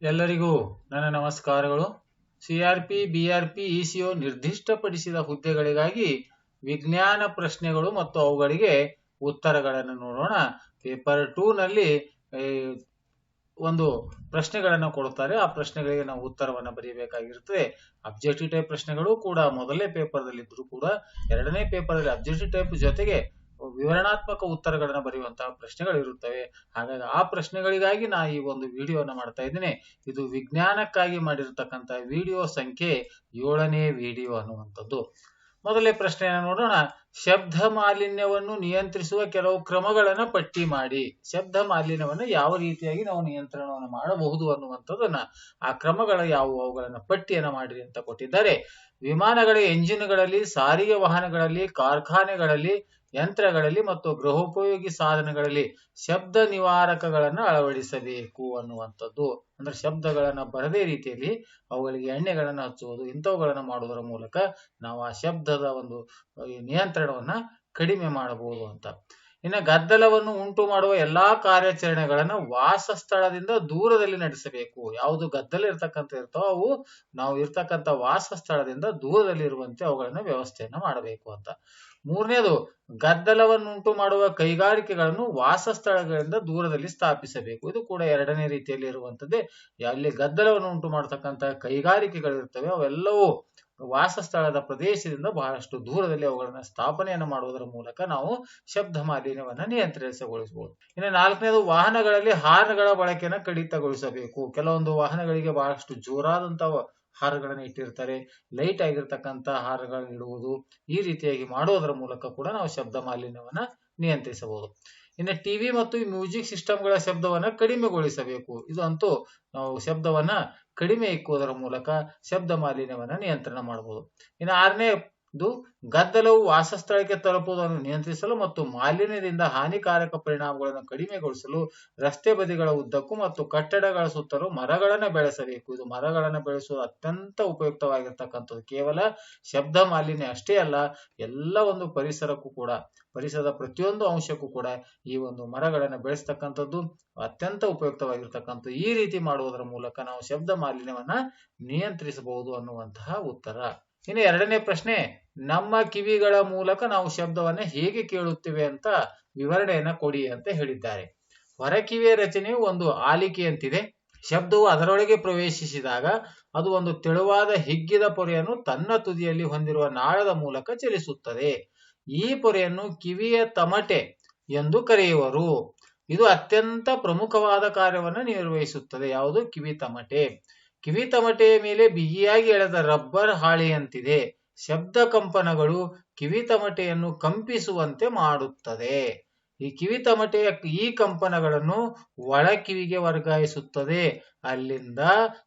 ಎಲ್ಲರಿಗೂ ನನ್ನ ನಮಸ್ಕಾರಗಳು. ಸಿಆರ್ಪಿ, ಬಿಆರ್ಪಿ, ಇಸಿಒ ನಿರ್ದಿಷ್ಟಪಡಿಸಿದ ಹುದ್ದೆಗಳಿಗಾಗಿ ವಿಜ್ಞಾನ ಪ್ರಶ್ನೆಗಳು ಮತ್ತು ಅವುಗಳಿಗೆ ಉತ್ತರಗಳನ್ನು ನೋಡೋಣ. ಪೇಪರ್ 2 ನಲ್ಲಿ ಒಂದು ಪ್ರಶ್ನೆಗಳನ್ನು ಕೊಡುತ್ತಾರೆ. ಆ ಪ್ರಶ್ನೆಗಳಿಗೆ ನಾವು ಉತ್ತರವನ್ನು ಬರೆಯಬೇಕಾಗಿರುತ್ತದೆ. ಅಬ್ಜೆಕ್ಟಿವ್ ಟೈಪ್ ಪ್ರಶ್ನೆಗಳು ಕೂಡ ಮೊದಲನೇ ಪೇಪರ್ ದಲ್ಲಿ ಇದ್ರೂ ಕೂಡ ಎರಡನೇ ಪೇಪರ್ ದಲ್ಲಿ ಅಬ್ಜೆಕ್ಟಿವ್ ಟೈಪ್ ಜೊತೆಗೆ ವಿವರಣಾತ್ಮಕ ಉತ್ತರಗಳನ್ನು ಬರೆಯುವಂತಹ ಪ್ರಶ್ನೆಗಳು ಇರುತ್ತವೆ. ಹಾಗಾಗಿ ಆ ಪ್ರಶ್ನೆಗಳಿಗಾಗಿ ನಾ ಈ ಒಂದು ವಿಡಿಯೋನ ಮಾಡ್ತಾ ಇದ್ದೇನೆ. ಇದು ವಿಜ್ಞಾನಕ್ಕಾಗಿ ಮಾಡಿರತಕ್ಕಂತ ವಿಡಿಯೋ ಸಂಖ್ಯೆ 7ನೇ ವಿಡಿಯೋ ಅನ್ನುವಂಥದ್ದು. ಮೊದಲನೇ ಪ್ರಶ್ನೆಯನ್ನು ನೋಡೋಣ. ಶಬ್ದ ಮಾಲಿನ್ಯವನ್ನು ನಿಯಂತ್ರಿಸುವ ಕೆಲವು ಕ್ರಮಗಳನ್ನು ಪಟ್ಟಿ ಮಾಡಿ. ಶಬ್ದ ಮಾಲಿನ್ಯವನ್ನು ಯಾವ ರೀತಿಯಾಗಿ ನಾವು ನಿಯಂತ್ರಣವನ್ನು ಮಾಡಬಹುದು ಅನ್ನುವಂಥದ್ದನ್ನ ಆ ಕ್ರಮಗಳು ಯಾವುವು ಅವುಗಳನ್ನ ಪಟ್ಟಿಯನ್ನು ಮಾಡಿರಿ ಅಂತ ಕೊಟ್ಟಿದ್ದಾರೆ. ವಿಮಾನಗಳ ಎಂಜಿನ್ಗಳಲ್ಲಿ, ಸಾರಿಗೆ ವಾಹನಗಳಲ್ಲಿ, ಕಾರ್ಖಾನೆಗಳಲ್ಲಿ, ಯಂತ್ರಗಳಲ್ಲಿ ಮತ್ತು ಗೃಹೋಪಯೋಗಿ ಸಾಧನಗಳಲ್ಲಿ ಶಬ್ದ ನಿವಾರಕಗಳನ್ನು ಅಳವಡಿಸಬೇಕು ಅನ್ನುವಂಥದ್ದು. ಅಂದ್ರೆ ಶಬ್ದಗಳನ್ನ ಬರದೇ ರೀತಿಯಲ್ಲಿ ಅವುಗಳಿಗೆ ಎಣ್ಣೆಗಳನ್ನು ಹಚ್ಚುವುದು, ಇಂಥವುಗಳನ್ನು ಮಾಡುವುದರ ಮೂಲಕ ನಾವು ಆ ಶಬ್ದದ ಒಂದು ನಿಯಂತ್ರಣವನ್ನ ಕಡಿಮೆ ಮಾಡಬಹುದು ಅಂತ. ಇನ್ನು ಗದ್ದಲವನ್ನು ಉಂಟು ಮಾಡುವ ಎಲ್ಲಾ ಕಾರ್ಯಾಚರಣೆಗಳನ್ನು ವಾಸ ಸ್ಥಳದಿಂದ ದೂರದಲ್ಲಿ ನಡೆಸಬೇಕು. ಯಾವುದು ಗದ್ದಲ ಇರ್ತಕ್ಕಂಥ ಇರ್ತಾವ ಅವು ನಾವು ಇರ್ತಕ್ಕಂಥ ವಾಸ ಸ್ಥಳದಿಂದ ದೂರದಲ್ಲಿ ಇರುವಂತೆ ಅವುಗಳನ್ನ ವ್ಯವಸ್ಥೆಯನ್ನ ಮಾಡಬೇಕು ಅಂತ. ಮೂರನೇದು, ಗದ್ದಲವನ್ನುಂಟು ಮಾಡುವ ಕೈಗಾರಿಕೆಗಳನ್ನು ವಾಸ ಸ್ಥಳಗಳಿಂದ ದೂರದಲ್ಲಿ ಸ್ಥಾಪಿಸಬೇಕು. ಇದು ಕೂಡ ಎರಡನೇ ರೀತಿಯಲ್ಲಿ ಇರುವಂತದ್ದೇ. ಅಲ್ಲಿ ಗದ್ದಲವನ್ನು ಉಂಟು ಮಾಡತಕ್ಕಂತಹ ಕೈಗಾರಿಕೆಗಳು ಇರ್ತವೆ ಅವೆಲ್ಲವೂ ವಾಸ ಸ್ಥಳದ ಪ್ರದೇಶದಿಂದ ಬಹಳಷ್ಟು ದೂರದಲ್ಲಿ ಅವುಗಳನ್ನ ಸ್ಥಾಪನೆಯನ್ನು ಮಾಡುವುದರ ಮೂಲಕ ನಾವು ಶಬ್ದ ಮಾಲಿನ್ಯವನ್ನ ನಿಯಂತ್ರಿಸಗೊಳಿಸಬಹುದು. ಇನ್ನು ನಾಲ್ಕನೇದು, ವಾಹನಗಳಲ್ಲಿ ಹಾರ್ನ್ಗಳ ಬಳಕೆಯನ್ನು ಕಡಿತಗೊಳಿಸಬೇಕು. ಕೆಲವೊಂದು ವಾಹನಗಳಿಗೆ ಬಹಳಷ್ಟು ಜೋರಾದಂತಹ ಹಾರಗಳನ್ನು ಇಟ್ಟಿರ್ತಾರೆ, ಲೈಟ್ ಆಗಿರ್ತಕ್ಕಂಥ ಹಾರಗಳನ್ನು ಇಡುವುದು, ಈ ರೀತಿಯಾಗಿ ಮಾಡುವುದರ ಮೂಲಕ ಕೂಡ ನಾವು ಶಬ್ದ ಮಾಲಿನ್ಯವನ್ನ ನಿಯಂತ್ರಿಸಬಹುದು. ಇನ್ನು ಟಿವಿ ಮತ್ತು ಮ್ಯೂಸಿಕ್ ಸಿಸ್ಟಮ್ಗಳ ಶಬ್ದವನ್ನ ಕಡಿಮೆಗೊಳಿಸಬೇಕು. ಇದು ಅಂತೂ ನಾವು ಶಬ್ದವನ್ನ ಕಡಿಮೆ ಇಕ್ಕುವುದರ ಮೂಲಕ ಶಬ್ದ ಮಾಲಿನ್ಯವನ್ನ ನಿಯಂತ್ರಣ ಮಾಡಬಹುದು. ಇನ್ನು ಆರನೇದು, ಗದ್ದಲವು ವಾಸಸ್ಥಳಕ್ಕೆ ತಲುಪುವುದನ್ನು ನಿಯಂತ್ರಿಸಲು ಮತ್ತು ಮಾಲಿನ್ಯದಿಂದ ಹಾನಿಕಾರಕ ಪರಿಣಾಮಗಳನ್ನು ಕಡಿಮೆಗೊಳಿಸಲು ರಸ್ತೆ ಬದಿಗಳ ಉದ್ದಕ್ಕೂ ಮತ್ತು ಕಟ್ಟಡಗಳ ಸುತ್ತಲೂ ಮರಗಳನ್ನು ಬೆಳೆಸಬೇಕು. ಇದು ಮರಗಳನ್ನು ಬೆಳೆಸುವುದು ಅತ್ಯಂತ ಉಪಯುಕ್ತವಾಗಿರ್ತಕ್ಕಂಥದ್ದು. ಕೇವಲ ಶಬ್ದ ಮಾಲಿನ್ಯ ಅಷ್ಟೇ ಅಲ್ಲ, ಎಲ್ಲ ಒಂದು ಪರಿಸರಕ್ಕೂ ಕೂಡ, ಪರಿಸರದ ಪ್ರತಿಯೊಂದು ಅಂಶಕ್ಕೂ ಕೂಡ ಈ ಒಂದು ಮರಗಳನ್ನು ಬೆಳೆಸ್ತಕ್ಕಂಥದ್ದು ಅತ್ಯಂತ ಉಪಯುಕ್ತವಾಗಿರ್ತಕ್ಕಂಥದ್ದು. ಈ ರೀತಿ ಮಾಡುವುದರ ಮೂಲಕ ನಾವು ಶಬ್ದ ಮಾಲಿನ್ಯವನ್ನ ನಿಯಂತ್ರಿಸಬಹುದು ಅನ್ನುವಂತಹ ಉತ್ತರ. ಇನ್ನು ಎರಡನೇ ಪ್ರಶ್ನೆ, ನಮ್ಮ ಕಿವಿಗಳ ಮೂಲಕ ನಾವು ಶಬ್ದವನ್ನ ಹೇಗೆ ಕೇಳುತ್ತೇವೆ ಅಂತ ವಿವರಣೆಯನ್ನ ಕೊಡಿ ಅಂತ ಹೇಳಿದ್ದಾರೆ. ಹೊರಕಿವಿಯ ರಚನೆಯು ಒಂದು ಆಲಿಕೆಯಂತಿದೆ. ಶಬ್ದವು ಅದರೊಳಗೆ ಪ್ರವೇಶಿಸಿದಾಗ ಅದು ಒಂದು ತೆಳುವಾದ ಹಿಗ್ಗಿದ ಪೊರೆಯನ್ನು ತನ್ನ ತುದಿಯಲ್ಲಿ ಹೊಂದಿರುವ ನಾಳದ ಮೂಲಕ ಚಲಿಸುತ್ತದೆ. ಈ ಪೊರೆಯನ್ನು ಕಿವಿಯ ತಮಟೆ ಎಂದು ಕರೆಯುವರು. ಇದು ಅತ್ಯಂತ ಪ್ರಮುಖವಾದ ಕಾರ್ಯವನ್ನು ನಿರ್ವಹಿಸುತ್ತದೆ. ಯಾವುದು? ಕಿವಿ ತಮಟೆ. ಕಿವಿ ತಮಟೆಯ ಮೇಲೆ ಬಿಗಿಯಾಗಿ ಎಳೆದ ರಬ್ಬರ್ ಹಾಳೆಯಂತಿದೆ. ಶಬ್ದ ಕಂಪನಗಳು ಕಿವಿ ತಮಟೆಯನ್ನು ಕಂಪಿಸುವಂತೆ ಮಾಡುತ್ತದೆ. ಈ ಕಿವಿ ತಮಟೆಯ ಈ ಕಂಪನಗಳನ್ನು ಒಳ ಕಿವಿಗೆ ವರ್ಗಾಯಿಸುತ್ತದೆ. ಅಲ್ಲಿಂದ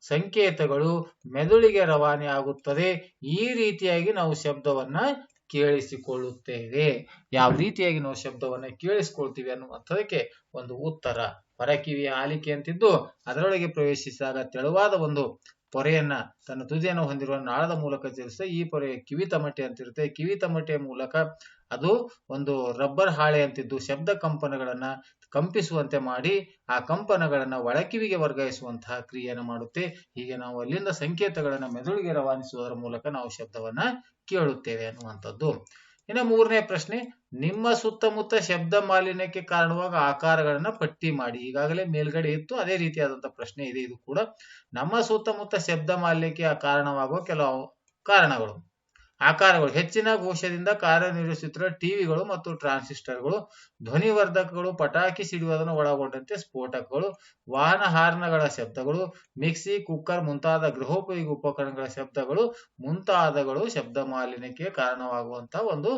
ಸಂಕೇತಗಳು ಮೆದುಳಿಗೆ ರವಾನೆ ಆಗುತ್ತದೆ. ಈ ರೀತಿಯಾಗಿ ನಾವು ಶಬ್ದವನ್ನ ಕೇಳಿಸಿಕೊಳ್ಳುತ್ತೇವೆ. ಯಾವ ರೀತಿಯಾಗಿ ನಾವು ಶಬ್ದವನ್ನ ಕೇಳಿಸಿಕೊಳ್ತೀವಿ ಅನ್ನುವಂಥದಕ್ಕೆ ಒಂದು ಉತ್ತರ. ಹೊರಕಿವಿಯ ಆಲಿಕೆ ಅಂತಿದ್ದು ಅದರೊಳಗೆ ಪ್ರವೇಶಿಸಿದಾಗ ತೆಳುವಾದ ಒಂದು ಪೊರೆಯನ್ನ ತನ್ನ ತುದಿಯನ್ನು ಹೊಂದಿರುವ ನಾಳದ ಮೂಲಕ ಚಲಿಸುತ್ತೆ. ಈ ಪೊರೆ ಕಿವಿ ತಮಟೆ ಅಂತಿರುತ್ತೆ. ಕಿವಿ ತಮಟೆಯ ಮೂಲಕ ಅದು ಒಂದು ರಬ್ಬರ್ ಹಾಳೆ ಅಂತಿದ್ದು ಶಬ್ದ ಕಂಪನಗಳನ್ನ ಕಂಪಿಸುವಂತೆ ಮಾಡಿ ಆ ಕಂಪನಗಳನ್ನ ಒಳಕಿವಿಗೆ ವರ್ಗಾಯಿಸುವಂತಹ ಕ್ರಿಯೆಯನ್ನು ಮಾಡುತ್ತೆ. ಹೀಗೆ ನಾವು ಅಲ್ಲಿಂದ ಸಂಕೇತಗಳನ್ನ ಮೆದುಳಿಗೆ ರವಾನಿಸುವುದರ ಮೂಲಕ ನಾವು ಶಬ್ದವನ್ನ ಕೇಳುತ್ತೇವೆ ಅನ್ನುವಂಥದ್ದು. ಇನ್ನು ಮೂರನೇ ಪ್ರಶ್ನೆ, ನಿಮ್ಮ ಸುತ್ತಮುತ್ತ ಶಬ್ದ ಮಾಲಿನ್ಯಕ್ಕೆ ಕಾರಣವಾಗುವ ಆಕಾರಗಳನ್ನ ಪಟ್ಟಿ ಮಾಡಿ. ಈಗಾಗಲೇ ಮೇಲ್ಗಡೆ ಇತ್ತು, ಅದೇ ರೀತಿಯಾದಂತಹ ಪ್ರಶ್ನೆ ಇದೆ ಇದು ಕೂಡ. ನಮ್ಮ ಸುತ್ತಮುತ್ತ ಶಬ್ದ ಮಾಲಿನ್ಯಕ್ಕೆ ಕಾರಣವಾಗುವ ಕೆಲವು ಕಾರಣಗಳು, ಆಕಾರಗಳು. ಹೆಚ್ಚಿನ ಘೋಷದಿಂದ ಕಾರ್ಯನಿರ್ವಹಿಸುತ್ತಿರುವ ಟಿವಿಗಳು ಮತ್ತು ಟ್ರಾನ್ಸಿಸ್ಟರ್ಗಳು, ಧ್ವನಿವರ್ಧಕಗಳು, ಪಟಾಕಿ ಸಿಡಿಯುವುದನ್ನು ಒಳಗೊಂಡಂತೆ ಸ್ಫೋಟಕಗಳು, ವಾಹನ ಹಾರ್ನ್ಗಳ ಶಬ್ದಗಳು, ಮಿಕ್ಸಿ, ಕುಕ್ಕರ್ ಮುಂತಾದ ಗೃಹೋಪಯೋಗಿ ಉಪಕರಣಗಳ ಶಬ್ದಗಳು ಮುಂತಾದಗಳು ಶಬ್ದ ಮಾಲಿನ್ಯಕ್ಕೆ ಕಾರಣವಾಗುವಂತಹ ಒಂದು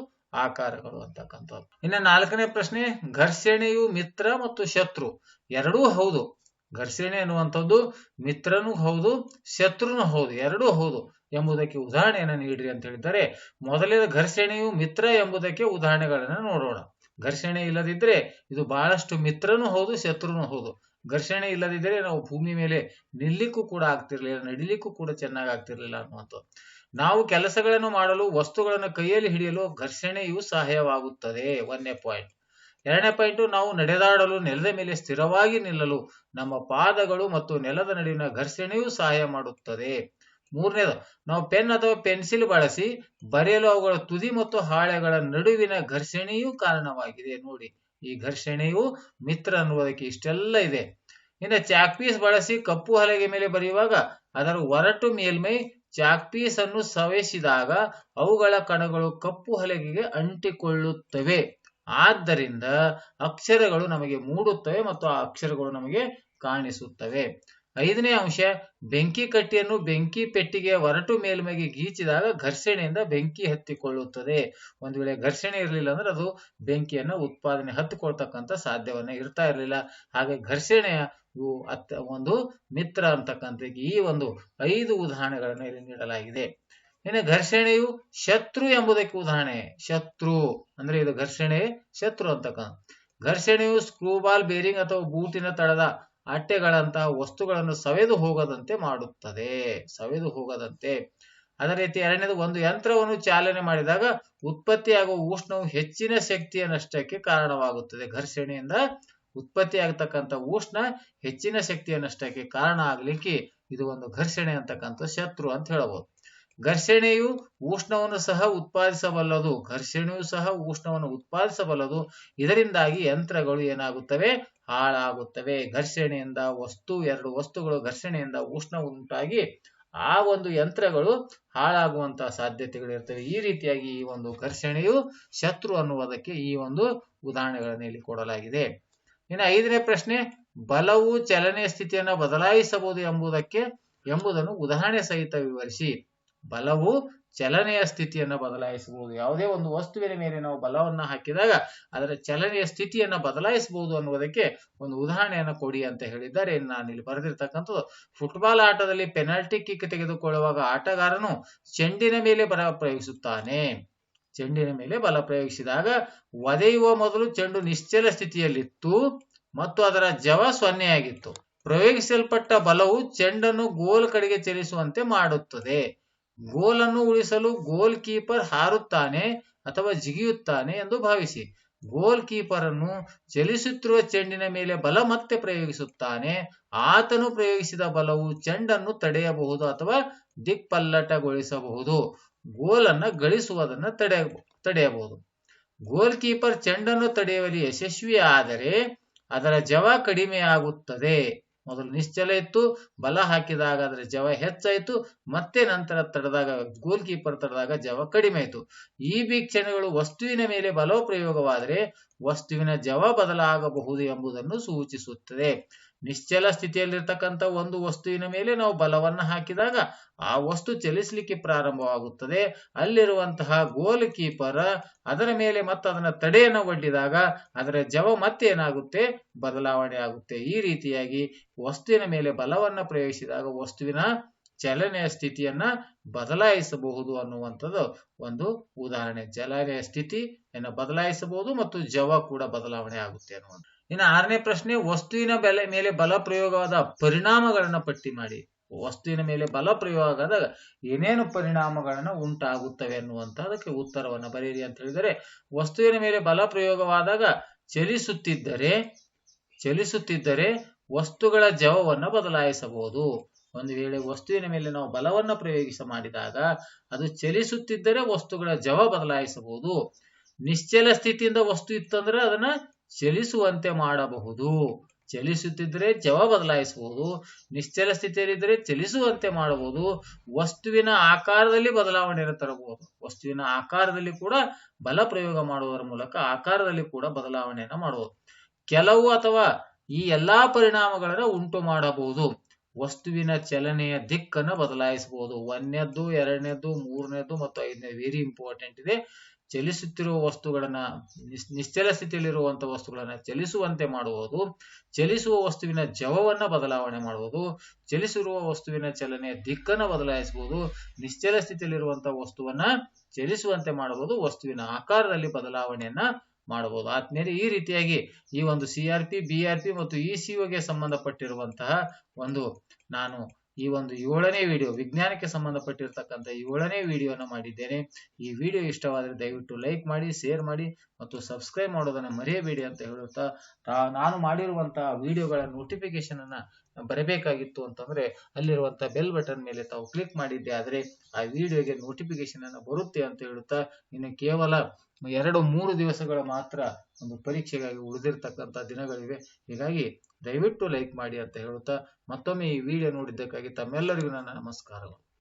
ಆಕಾರಗಳು ಅಂತಕ್ಕಂಥದ್ದು. ಇನ್ನು ನಾಲ್ಕನೇ ಪ್ರಶ್ನೆ, ಘರ್ಷಣೆಯು ಮಿತ್ರ ಮತ್ತು ಶತ್ರು ಎರಡೂ ಹೌದು. ಘರ್ಷಣೆ ಅನ್ನುವಂಥದ್ದು ಮಿತ್ರನೂ ಹೌದು, ಶತ್ರುನೂ ಹೌದು, ಎರಡೂ ಹೌದು ಎಂಬುದಕ್ಕೆ ಉದಾಹರಣೆಯನ್ನು ನೀಡ್ರಿ ಅಂತ ಹೇಳಿದ್ದಾರೆ. ಮೊದಲನೇ, ಘರ್ಷಣೆಯು ಮಿತ್ರ ಎಂಬುದಕ್ಕೆ ಉದಾಹರಣೆಗಳನ್ನ ನೋಡೋಣ. ಘರ್ಷಣೆ ಇಲ್ಲದಿದ್ರೆ ಇದು ಬಹಳಷ್ಟು ಮಿತ್ರನೂ ಹೌದು, ಶತ್ರುನೂ ಹೌದು. ಘರ್ಷಣೆ ಇಲ್ಲದಿದ್ದರೆ ನಾವು ಭೂಮಿ ಮೇಲೆ ನಿಲ್ಲಿಕ್ಕೂ ಕೂಡ ಆಗ್ತಿರ್ಲಿಲ್ಲ, ನಡಿಲಿಕ್ಕೂ ಕೂಡ ಚೆನ್ನಾಗಿ ಆಗ್ತಿರ್ಲಿಲ್ಲ ಅನ್ನುವಂಥದ್ದು. ನಾವು ಕೆಲಸಗಳನ್ನು ಮಾಡಲು, ವಸ್ತುಗಳನ್ನು ಕೈಯಲ್ಲಿ ಹಿಡಿಯಲು ಘರ್ಷಣೆಯು ಸಹಾಯವಾಗುತ್ತದೆ. 1ನೇ ಪಾಯಿಂಟ್. 2ನೇ ಪಾಯಿಂಟ್, ನಾವು ನಡೆದಾಡಲು ನೆಲದ ಮೇಲೆ ಸ್ಥಿರವಾಗಿ ನಿಲ್ಲಲು ನಮ್ಮ ಪಾದಗಳು ಮತ್ತು ನೆಲದ ನಡುವಿನ ಘರ್ಷಣೆಯು ಸಹಾಯ ಮಾಡುತ್ತದೆ. 3ನೇದು, ನಾವು ಪೆನ್ ಅಥವಾ ಪೆನ್ಸಿಲ್ ಬಳಸಿ ಬರೆಯಲು ಅವುಗಳ ತುದಿ ಮತ್ತು ಹಾಳೆಗಳ ನಡುವಿನ ಘರ್ಷಣೆಯೂ ಕಾರಣವಾಗಿದೆ. ನೋಡಿ, ಈ ಘರ್ಷಣೆಯು ಮಿತ್ರ ಅನ್ನುವುದಕ್ಕೆ ಇಷ್ಟೆಲ್ಲ ಇದೆ. ಇನ್ನು ಚಾಕ್ ಪೀಸ್ ಬಳಸಿ ಕಪ್ಪು ಹಲಗೆ ಮೇಲೆ ಬರೆಯುವಾಗ ಅದರ ಒರಟು ಮೇಲ್ಮೈ ಚಾಕ್ ಪೀಸ್ ಅನ್ನು ಸವೆಸಿದಾಗ ಅವುಗಳ ಕಣಗಳು ಕಪ್ಪು ಹಲಗೆಗೆ ಅಂಟಿಕೊಳ್ಳುತ್ತವೆ. ಆದ್ದರಿಂದ ಅಕ್ಷರಗಳು ನಮಗೆ ಮೂಡುತ್ತವೆ ಮತ್ತು ಆ ಅಕ್ಷರಗಳು ನಮಗೆ ಕಾಣಿಸುತ್ತವೆ. 5ನೇ ಅಂಶ, ಬೆಂಕಿ ಕಟ್ಟಿಯನ್ನು ಬೆಂಕಿ ಪೆಟ್ಟಿಗೆಯ ಒರಟು ಮೇಲ್ಮೈಗೆ ಗೀಚಿದಾಗ ಘರ್ಷಣೆಯಿಂದ ಬೆಂಕಿ ಹತ್ತಿಕೊಳ್ಳುತ್ತದೆ. ಒಂದು ವೇಳೆ ಘರ್ಷಣೆ ಇರಲಿಲ್ಲ ಅಂದ್ರೆ ಅದು ಬೆಂಕಿಯನ್ನ ಉತ್ಪಾದನೆ ಹತ್ತಿಕೊಳ್ತಕ್ಕಂಥ ಸಾಧ್ಯವನ್ನ ಇರ್ತಾ ಇರಲಿಲ್ಲ. ಹಾಗೆ ಘರ್ಷಣೆಯ ಒಂದು ಮಿತ್ರ ಅಂತಕ್ಕಂಥ ಈ ಒಂದು 5 ಉದಾಹರಣೆಗಳನ್ನು ಇಲ್ಲಿ ನೀಡಲಾಗಿದೆ. ಇನ್ನು ಘರ್ಷಣೆಯು ಶತ್ರು ಎಂಬುದಕ್ಕೆ ಉದಾಹರಣೆ. ಶತ್ರು ಅಂದ್ರೆ ಇದು ಘರ್ಷಣೆ ಶತ್ರು ಅಂತಕ್ಕಂಥ. ಘರ್ಷಣೆಯು ಸ್ಕ್ರೂಬಾಲ್, ಬೇರಿಂಗ್ ಅಥವಾ ಬೂಟಿನ ತಳದ ಅಟ್ಟೆಗಳಂತಹ ವಸ್ತುಗಳನ್ನು ಸವೆದು ಹೋಗದಂತೆ ಮಾಡುತ್ತದೆ. ಸವೆದು ಹೋಗದಂತೆ. ಅದೇ ರೀತಿ 2ನೇದು, ಒಂದು ಯಂತ್ರವನ್ನು ಚಾಲನೆ ಮಾಡಿದಾಗ ಉತ್ಪತ್ತಿಯಾಗುವ ಉಷ್ಣವು ಹೆಚ್ಚಿನ ಶಕ್ತಿಯ ನಷ್ಟಕ್ಕೆ ಕಾರಣವಾಗುತ್ತದೆ. ಘರ್ಷಣೆಯಿಂದ ಉತ್ಪತ್ತಿಯಾಗತಕ್ಕಂಥ ಉಷ್ಣ ಹೆಚ್ಚಿನ ಶಕ್ತಿಯ ನಷ್ಟಕ್ಕೆ ಕಾರಣ ಆಗ್ಲಿಕ್ಕೆ ಇದು ಒಂದು ಘರ್ಷಣೆ ಅಂತಕ್ಕಂಥ ಶತ್ರು ಅಂತ ಹೇಳಬಹುದು. ಘರ್ಷಣೆಯು ಉಷ್ಣವನ್ನು ಸಹ ಉತ್ಪಾದಿಸಬಲ್ಲದು. ಘರ್ಷಣೆಯು ಸಹ ಉಷ್ಣವನ್ನು ಉತ್ಪಾದಿಸಬಲ್ಲದು. ಇದರಿಂದಾಗಿ ಯಂತ್ರಗಳು ಏನಾಗುತ್ತವೆ? ಹಾಳಾಗುತ್ತವೆ. ಘರ್ಷಣೆಯಿಂದ ಎರಡು ವಸ್ತುಗಳು ಘರ್ಷಣೆಯಿಂದ ಉಷ್ಣ ಉಂಟಾಗಿ ಆ ಒಂದು ಯಂತ್ರಗಳು ಹಾಳಾಗುವಂತಹ ಸಾಧ್ಯತೆಗಳು ಇರ್ತವೆ. ಈ ರೀತಿಯಾಗಿ ಈ ಒಂದು ಘರ್ಷಣೆಯು ಶತ್ರು ಅನ್ನುವುದಕ್ಕೆ ಈ ಒಂದು ಉದಾಹರಣೆಗಳನ್ನು ಇಲ್ಲಿ ಕೊಡಲಾಗಿದೆ. ಇನ್ನು 5ನೇ ಪ್ರಶ್ನೆ, ಬಲವು ಚಲನೆಯ ಸ್ಥಿತಿಯನ್ನು ಬದಲಾಯಿಸಬಹುದು ಎಂಬುದನ್ನು ಉದಾಹರಣೆ ಸಹಿತ ವಿವರಿಸಿ. ಬಲವು ಚಲನೆಯ ಸ್ಥಿತಿಯನ್ನ ಬದಲಾಯಿಸಬಹುದು. ಯಾವುದೇ ಒಂದು ವಸ್ತುವಿನ ಮೇಲೆ ನಾವು ಬಲವನ್ನ ಹಾಕಿದಾಗ ಅದರ ಚಲನೆಯ ಸ್ಥಿತಿಯನ್ನ ಬದಲಾಯಿಸಬಹುದು ಅನ್ನುವುದಕ್ಕೆ ಒಂದು ಉದಾಹರಣೆಯನ್ನ ಕೊಡಿ ಅಂತ ಹೇಳಿದ್ದಾರೆ. ನಾನು ಇಲ್ಲಿ ಬರೆದಿರ್ತಕ್ಕಂಥದ್ದು, ಫುಟ್ಬಾಲ್ ಆಟದಲ್ಲಿ ಪೆನಾಲ್ಟಿ ಕಿಕ್ ತೆಗೆದುಕೊಳ್ಳುವಾಗ ಆಟಗಾರನು ಚೆಂಡಿನ ಮೇಲೆ ಬಲ ಪ್ರಯೋಗಿಸುತ್ತಾನೆ. ಚೆಂಡಿನ ಮೇಲೆ ಬಲ ಪ್ರಯೋಗಿಸಿದಾಗ ಒದೆಯುವ ಮೊದಲು ಚೆಂಡು ನಿಶ್ಚಲ ಸ್ಥಿತಿಯಲ್ಲಿತ್ತು ಮತ್ತು ಅದರ ಜವ 0 ಆಗಿತ್ತು. ಪ್ರಯೋಗಿಸಲ್ಪಟ್ಟ ಬಲವು ಚೆಂಡನ್ನು ಗೋಲ್ ಕಡೆಗೆ ಚಲಿಸುವಂತೆ ಮಾಡುತ್ತದೆ. ಗೋಲನ್ನು ಉಳಿಸಲು ಗೋಲ್ ಕೀಪರ್ ಹಾರುತ್ತಾನೆ ಅಥವಾ ಜಿಗಿಯುತ್ತಾನೆ ಎಂದು ಭಾವಿಸಿ. ಗೋಲ್ ಕೀಪರ್ ಅನ್ನು ಚಲಿಸುತ್ತಿರುವ ಚೆಂಡಿನ ಮೇಲೆ ಬಲ ಮತ್ತೆ ಪ್ರಯೋಗಿಸುತ್ತಾನೆ. ಆತನು ಪ್ರಯೋಗಿಸಿದ ಬಲವು ಚೆಂಡನ್ನು ತಡೆಯಬಹುದು ಅಥವಾ ದಿಕ್ಪಲ್ಲಟಗೊಳಿಸಬಹುದು. ಗೋಲನ್ನ ಗಳಿಸುವುದನ್ನು ತಡೆಯಬಹುದು. ಗೋಲ್ ಕೀಪರ್ ಚೆಂಡನ್ನು ತಡೆಯುವಲ್ಲಿ ಯಶಸ್ವಿ ಆದರೆ ಅದರ ಜವ ಕಡಿಮೆಯಾಗುತ್ತದೆ. ಮೊದಲು ನಿಶ್ಚಲ ಇತ್ತು, ಬಲ ಹಾಕಿದಾಗ ಅದರ ಜವ ಹೆಚ್ಚಾಯಿತು, ಮತ್ತೆ ನಂತರ ತಡೆದಾಗ ಗೋಲ್ ಕೀಪರ್ ತಡೆದಾಗ ಜವ ಕಡಿಮೆ ಆಯಿತು. ಈ ವೀಕ್ಷಣೆಗಳು ವಸ್ತುವಿನ ಮೇಲೆ ಬಲ ಪ್ರಯೋಗವಾದರೆ ವಸ್ತುವಿನ ಜವ ಬದಲಾಗಬಹುದು ಎಂಬುದನ್ನು ಸೂಚಿಸುತ್ತದೆ. ನಿಶ್ಚಲ ಸ್ಥಿತಿಯಲ್ಲಿರ್ತಕ್ಕಂಥ ಒಂದು ವಸ್ತುವಿನ ಮೇಲೆ ನಾವು ಬಲವನ್ನ ಹಾಕಿದಾಗ ಆ ವಸ್ತು ಚಲಿಸಲಿಕ್ಕೆ ಪ್ರಾರಂಭವಾಗುತ್ತದೆ. ಅಲ್ಲಿರುವಂತಹ ಗೋಲ್ ಕೀಪರ್ ಅದರ ಮೇಲೆ ಮತ್ತೆ ಅದನ್ನ ತಡೆಯನ್ನು ಒಡ್ಡಿದಾಗ ಅದರ ಜವ ಮತ್ತೆ ಏನಾಗುತ್ತೆ? ಬದಲಾವಣೆ ಆಗುತ್ತೆ. ಈ ರೀತಿಯಾಗಿ ವಸ್ತುವಿನ ಮೇಲೆ ಬಲವನ್ನ ಪ್ರಯೋಗಿಸಿದಾಗ ವಸ್ತುವಿನ ಚಲನೆಯ ಸ್ಥಿತಿಯನ್ನ ಬದಲಾಯಿಸಬಹುದು ಅನ್ನುವಂಥದ್ದು ಒಂದು ಉದಾಹರಣೆ. ಚಲನೆಯ ಸ್ಥಿತಿಯನ್ನ ಬದಲಾಯಿಸಬಹುದು ಮತ್ತು ಜವ ಕೂಡ ಬದಲಾವಣೆ ಆಗುತ್ತೆ ಅನ್ನುವಂಥ. ಇನ್ನು 6ನೇ ಪ್ರಶ್ನೆ, ವಸ್ತುವಿನ ಮೇಲೆ ಬಲ ಪ್ರಯೋಗವಾದ ಪರಿಣಾಮಗಳನ್ನ ಪಟ್ಟಿ ಮಾಡಿ. ವಸ್ತುವಿನ ಮೇಲೆ ಬಲ ಪ್ರಯೋಗ ಆದಾಗ ಏನೇನು ಪರಿಣಾಮಗಳನ್ನ ಉಂಟಾಗುತ್ತವೆ ಅನ್ನುವಂಥದಕ್ಕೆ ಉತ್ತರವನ್ನ ಬರೆಯಿರಿ ಅಂತ ಹೇಳಿದರೆ, ವಸ್ತುವಿನ ಮೇಲೆ ಬಲ ಪ್ರಯೋಗವಾದಾಗ ಚಲಿಸುತ್ತಿದ್ದರೆ ವಸ್ತುಗಳ ಜವವನ್ನ ಬದಲಾಯಿಸಬಹುದು. ಒಂದು ವೇಳೆ ವಸ್ತುವಿನ ಮೇಲೆ ನಾವು ಬಲವನ್ನ ಮಾಡಿದಾಗ ಅದು ಚಲಿಸುತ್ತಿದ್ದರೆ ವಸ್ತುಗಳ ಜವ ಬದಲಾಯಿಸಬಹುದು. ನಿಶ್ಚಲ ಸ್ಥಿತಿಯಿಂದ ವಸ್ತು ಇತ್ತಂದ್ರೆ ಅದನ್ನ ಚಲಿಸುವಂತೆ ಮಾಡಬಹುದು. ಚಲಿಸುತ್ತಿದ್ದರೆ ಜವ ಬದಲಾಯಿಸಬಹುದು. ನಿಶ್ಚಲ ಸ್ಥಿತಿಯಲ್ಲಿದ್ದರೆ ಚಲಿಸುವಂತೆ ಮಾಡಬಹುದು. ವಸ್ತುವಿನ ಆಕಾರದಲ್ಲಿ ಬದಲಾವಣೆಯನ್ನು ತರಬಹುದು. ವಸ್ತುವಿನ ಆಕಾರದಲ್ಲಿ ಕೂಡ ಬಲ ಪ್ರಯೋಗ ಮಾಡುವುದರ ಮೂಲಕ ಆಕಾರದಲ್ಲಿ ಕೂಡ ಬದಲಾವಣೆಯನ್ನು ಮಾಡಬಹುದು. ಕೆಲವು ಅಥವಾ ಈ ಎಲ್ಲಾ ಪರಿಣಾಮಗಳನ್ನು ಉಂಟು ಮಾಡಬಹುದು. ವಸ್ತುವಿನ ಚಲನೆಯ ದಿಕ್ಕನ್ನು ಬದಲಾಯಿಸಬಹುದು. 1ನೇದ್ದು, 2ನೇದ್ದು, 3ನೇದ್ದು ಮತ್ತು 5ನೇದು ವೆರಿ ಇಂಪಾರ್ಟೆಂಟ್ ಇದೆ. ಚಲಿಸುತ್ತಿರುವ ವಸ್ತುಗಳನ್ನ ನಿಶ್ಚಲ ಸ್ಥಿತಿಯಲ್ಲಿರುವಂತಹ ವಸ್ತುಗಳನ್ನ ಚಲಿಸುವಂತೆ ಮಾಡುವುದು. ಚಲಿಸುವ ವಸ್ತುವಿನ ಜವವನ್ನ ಬದಲಾವಣೆ ಮಾಡುವುದು. ಚಲಿಸಿರುವ ವಸ್ತುವಿನ ಚಲನೆಯ ದಿಕ್ಕನ್ನು ಬದಲಾಯಿಸಬಹುದು. ನಿಶ್ಚಲ ಸ್ಥಿತಿಯಲ್ಲಿರುವಂತಹ ವಸ್ತುವನ್ನ ಚಲಿಸುವಂತೆ ಮಾಡಬಹುದು. ವಸ್ತುವಿನ ಆಕಾರದಲ್ಲಿ ಬದಲಾವಣೆಯನ್ನ ಮಾಡಬಹುದು. ಆದ್ಮೇಲೆ ಈ ರೀತಿಯಾಗಿ ಈ ಒಂದು CRP, BRP ಮತ್ತು ECOಗೆ ಸಂಬಂಧಪಟ್ಟಿರುವಂತಹ ಒಂದು ನಾನು ಈ ಒಂದು 7ನೇ ವಿಡಿಯೋ, ವಿಜ್ಞಾನಕ್ಕೆ ಸಂಬಂಧಪಟ್ಟಿರ್ತಕ್ಕಂಥ 7ನೇ ವಿಡಿಯೋನ ಮಾಡಿದ್ದೇನೆ. ಈ ವಿಡಿಯೋ ಇಷ್ಟವಾದರೆ ದಯವಿಟ್ಟು ಲೈಕ್ ಮಾಡಿ, ಶೇರ್ ಮಾಡಿ ಮತ್ತು ಸಬ್ಸ್ಕ್ರೈಬ್ ಮಾಡೋದನ್ನ ಮರೆಯಬೇಡಿ ಅಂತ ಹೇಳುತ್ತಾ, ನಾನು ಮಾಡಿರುವಂತಹ ವಿಡಿಯೋಗಳ ನೋಟಿಫಿಕೇಶನ್ ಅನ್ನ ಬರಬೇಕಾಗಿತ್ತು ಅಂತಂದ್ರೆ ಅಲ್ಲಿರುವಂತಹ ಬೆಲ್ ಬಟನ್ ಮೇಲೆ ತಾವು ಕ್ಲಿಕ್ ಮಾಡಿದ್ದೆ ಆದ್ರೆ ಆ ವಿಡಿಯೋಗೆ ನೋಟಿಫಿಕೇಶನ್ ಅನ್ನ ಬರುತ್ತೆ ಅಂತ ಹೇಳುತ್ತಾ, ಇನ್ನು ಕೇವಲ 2-3 ದಿವಸಗಳ ಮಾತ್ರ ಒಂದು ಪರೀಕ್ಷೆಗಾಗಿ ಉಳಿದಿರ್ತಕ್ಕಂಥ ದಿನಗಳಿವೆ. ಹೀಗಾಗಿ ದಯವಿಟ್ಟು ಲೈಕ್ ಮಾಡಿ ಅಂತ ಹೇಳುತ್ತಾ, ಮತ್ತೊಮ್ಮೆ ಈ ವಿಡಿಯೋ ನೋಡಿದ್ದಕ್ಕಾಗಿ ತಮ್ಮೆಲ್ಲರಿಗೂ ನನ್ನ ನಮಸ್ಕಾರಗಳು.